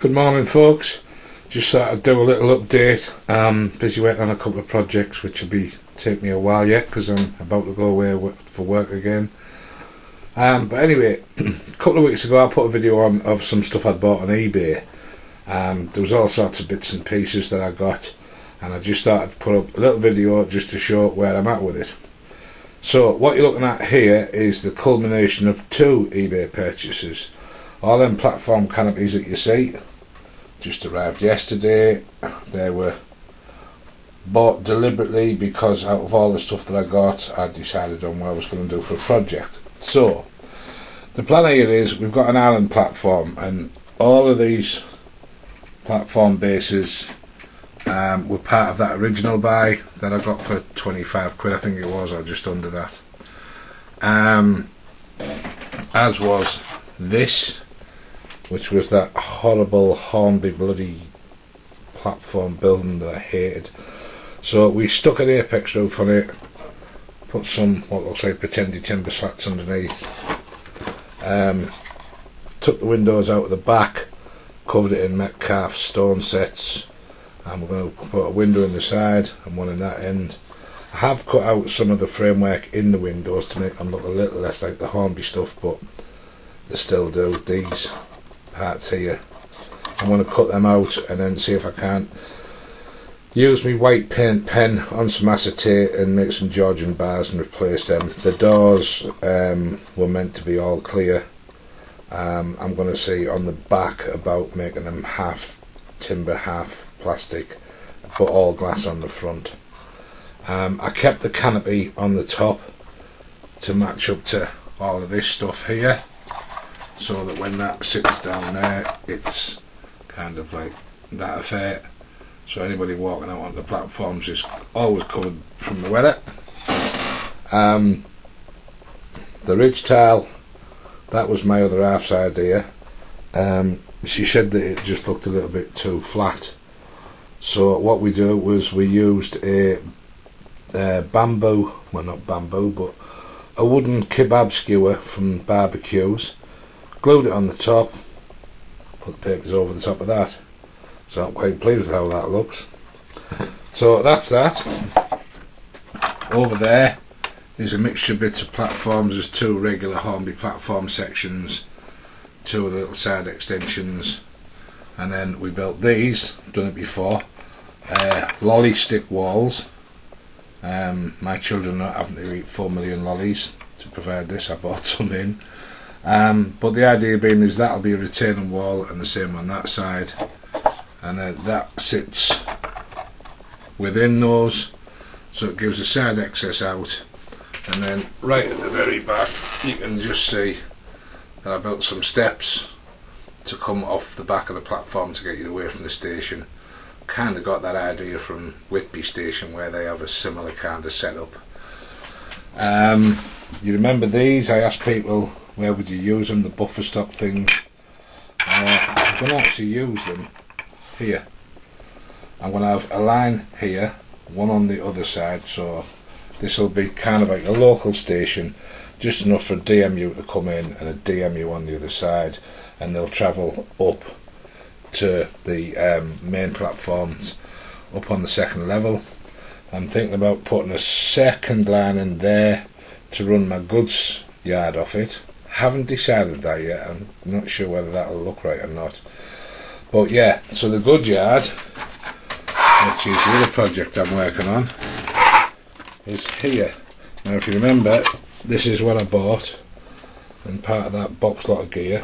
Good morning, folks. Just thought I'd do a little update. Busy working on a couple of projects which will take me a while yet because I'm about to go away for work again. But anyway, a couple of weeks ago I put a video on of some stuff I'd bought on eBay. There was all sorts of bits and pieces that I got, and I just thought I'd put up a little video just to show where I'm at with it. So what you're looking at here is the culmination of two eBay purchases. All them platform canopies that you see just arrived yesterday. They were bought deliberately because out of all the stuff that I got, I decided on what I was going to do for a project. So the plan here is we've got an island platform, and all of these platform bases were part of that original buy that I got for 25 quid, I think it was, or just under that. As was this, which was that horrible Hornby bloody platform building that I hated. So we stuck an apex roof on it, put some what looks like pretended timber slats underneath, took the windows out of the back, covered it in Metcalf stone sets, and we're going to put a window in the side and one in that end. I have cut out some of the framework in the windows to make them look a little less like the Hornby stuff, but they still do. These parts here, I'm going to cut them out and then see if I can't use my white paint pen on some acetate and make some Georgian bars and replace them. The doors were meant to be all clear. I'm going to see on the back about making them half timber, half plastic, but all glass on the front. I kept the canopy on the top to match up to all of this stuff here, so that when that sits down there, it's kind of like that affair. So anybody walking out on the platforms is always covered from the weather. The ridge tile, that was my other half's idea. She said that it just looked a little bit too flat. So what we do was we used a bamboo, well not bamboo, but a wooden kebab skewer from barbecues, glued it on the top, put the papers over the top of that. So I'm quite pleased with how that looks. So that's that. Over there is a mixture of bits of platforms. There's two regular Hornby platform sections, two of the little side extensions, and then we built these, done it before, lolly stick walls. My children are having to eat 4 million lollies to provide this. I bought some in. But the idea being is that'll be a retaining wall, and the same on that side, and then that sits within those, so it gives the side access out. And then right at the very back you can just see that I built some steps to come off the back of the platform to get you away from the station. Kind of got that idea from Whitby station, where they have a similar kind of setup. You remember these? I asked people where would you use them, the buffer stop things. I'm going to actually use them here. I'm going to have a line here, one on the other side, so this will be kind of like a local station, just enough for a DMU to come in and a DMU on the other side, and they'll travel up to the main platforms up on the second level. I'm thinking about putting a second line in there to run my goods yard off it. Haven't decided that yet. I'm not sure whether that'll look right or not. But yeah, so the goods yard, which is the other project I'm working on, is here. Now if you remember, this is what I bought and part of that box lot of gear.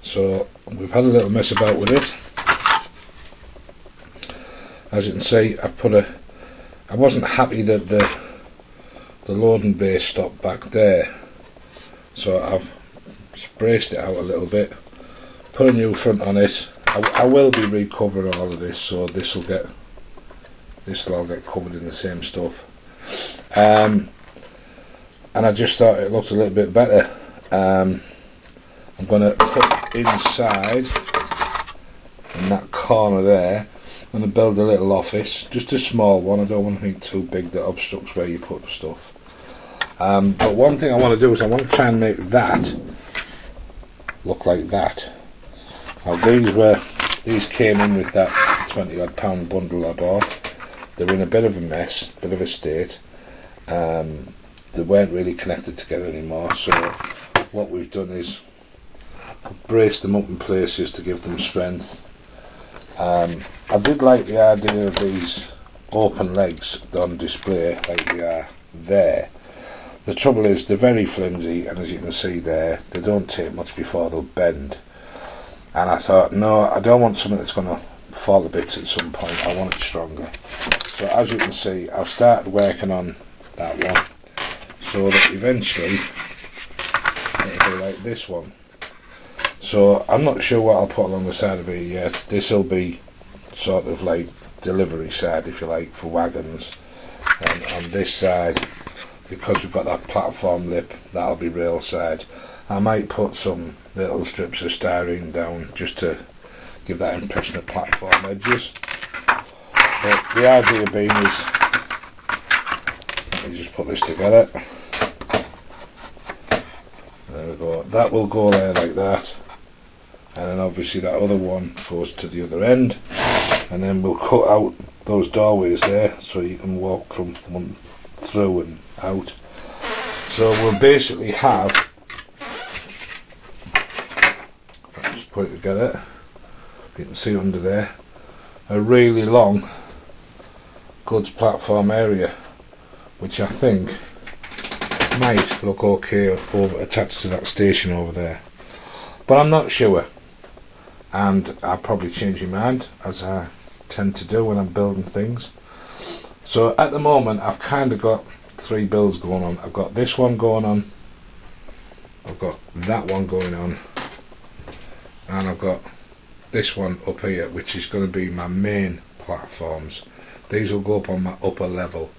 So we've had a little mess about with it. As you can see, I wasn't happy that the loading bay stopped back there, so I've braced it out a little bit, put a new front on it. I will be recovering all of this, so this will all get covered in the same stuff. And I just thought it looked a little bit better. I'm going to put inside, in that corner there, I'm going to build a little office, just a small one. I don't want anything too big that obstructs where you put the stuff. But one thing I want to do is I want to try and make that look like that. Now these came in with that 20 odd pound bundle I bought. They were in a bit of a mess, bit of a state. They weren't really connected together anymore, so what we've done is braced them up in places to give them strength. I did like the idea of these open legs on display like they are there. The trouble is they're very flimsy, and as you can see there, they don't take much before they'll bend. And I thought, no, I don't want something that's going to fall to bits at some point. I want it stronger. So as you can see, I've started working on that one, so that eventually it'll be like this one. So I'm not sure what I'll put along the side of it yet. This will be sort of like delivery side, if you like, for wagons. And on this side, because we've got that platform lip, that'll be rail side. I might put some little strips of styrene down just to give that impression of platform edges. But the idea being is, let me just put this together. There we go. That will go there like that, and then obviously that other one goes to the other end, and then we'll cut out those doorways there so you can walk from one through and out. So we'll basically have, let's just put it together, you can see under there, a really long goods platform area, which I think might look okay over attached to that station over there, but I'm not sure, and I'll probably change my mind, as I tend to do when I'm building things. So at the moment I've kind of got three builds going on. I've got this one going on, I've got that one going on, and I've got this one up here, which is going to be my main platforms. These will go up on my upper level.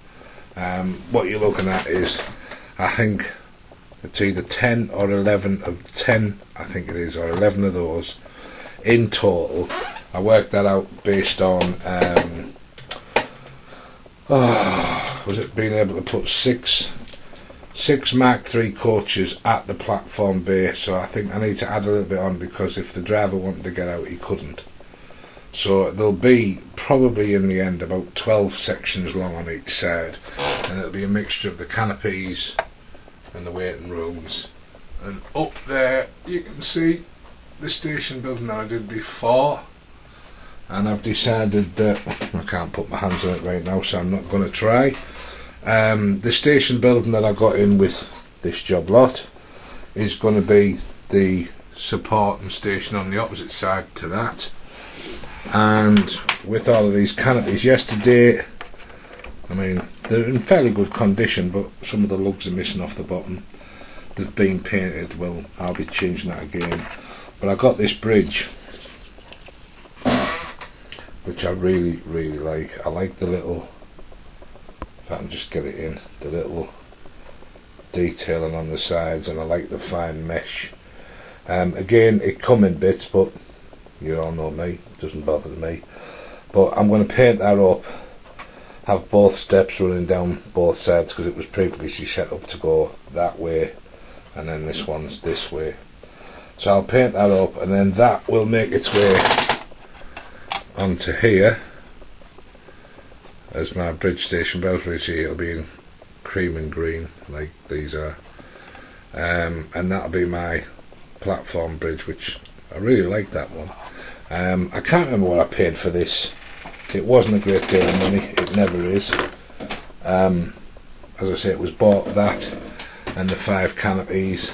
What you're looking at is, I think it's either 10 or 11 of 10, I think it is, or 11 of those in total. I worked that out based on was it being able to put six Mark III coaches at the platform bay. So I think I need to add a little bit on, because if the driver wanted to get out, he couldn't. So there'll be probably in the end about 12 sections long on each side, and it'll be a mixture of the canopies and the waiting rooms. And up there you can see the station building that I did before, and I've decided that I can't put my hands on it right now, so I'm not going to try. The station building that I got in with this job lot is going to be the support and station on the opposite side to that. And with all of these canopies yesterday, I mean, they're in fairly good condition, but some of the lugs are missing off the bottom. They've been painted. Well, I'll be changing that again. But I got this bridge, which I really like. I like the little, if I can just get it in, the little detailing on the sides, and I like the fine mesh. Again, it come in bits, but you all know me, it doesn't bother me. But I'm going to paint that up, have both steps running down both sides, because it was previously set up to go that way, and then this one's this way. So I'll paint that up, and then that will make its way onto here as my bridge station belt. You see, it'll be in cream and green like these are, and that'll be my platform bridge, which I really like that one. I can't remember what I paid for this. It wasn't a great deal of money, it never is. As I say, it was bought that and the 5 canopies.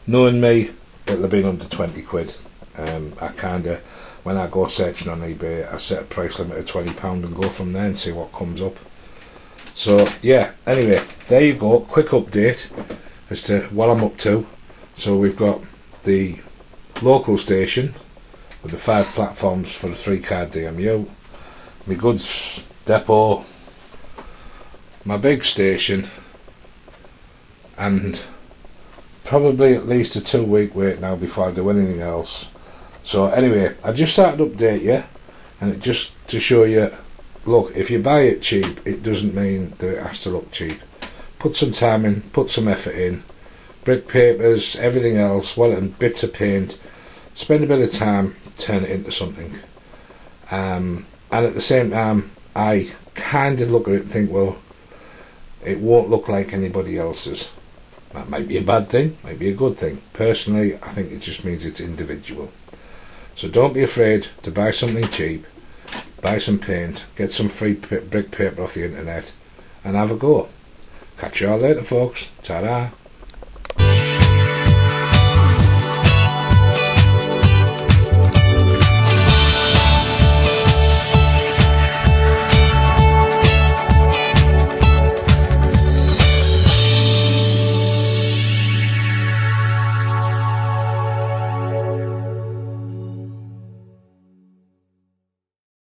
Knowing me, it'll have been under 20 quid. I kinda, when I go searching on eBay, I set a price limit of £20 and go from there and see what comes up. So yeah, anyway, there you go, quick update as to what I'm up to. So we've got the local station with the 5 platforms for the 3-car DMU, my goods depot, my big station, and probably at least a 2-week wait now before I do anything else. So anyway, I just started to update you, and it just to show you, look, if you buy it cheap, it doesn't mean that it has to look cheap. Put some time in, put some effort in, brick papers, everything else, well, and bits of paint. Spend a bit of time turn it into something. And at the same time, I kind of look at it and think, well, it won't look like anybody else's. That might be a bad thing, might be a good thing. Personally, I think it just means it's individual. So don't be afraid to buy something cheap, buy some paint, get some free brick paper off the internet, and have a go. Catch you all later, folks. Ta-da.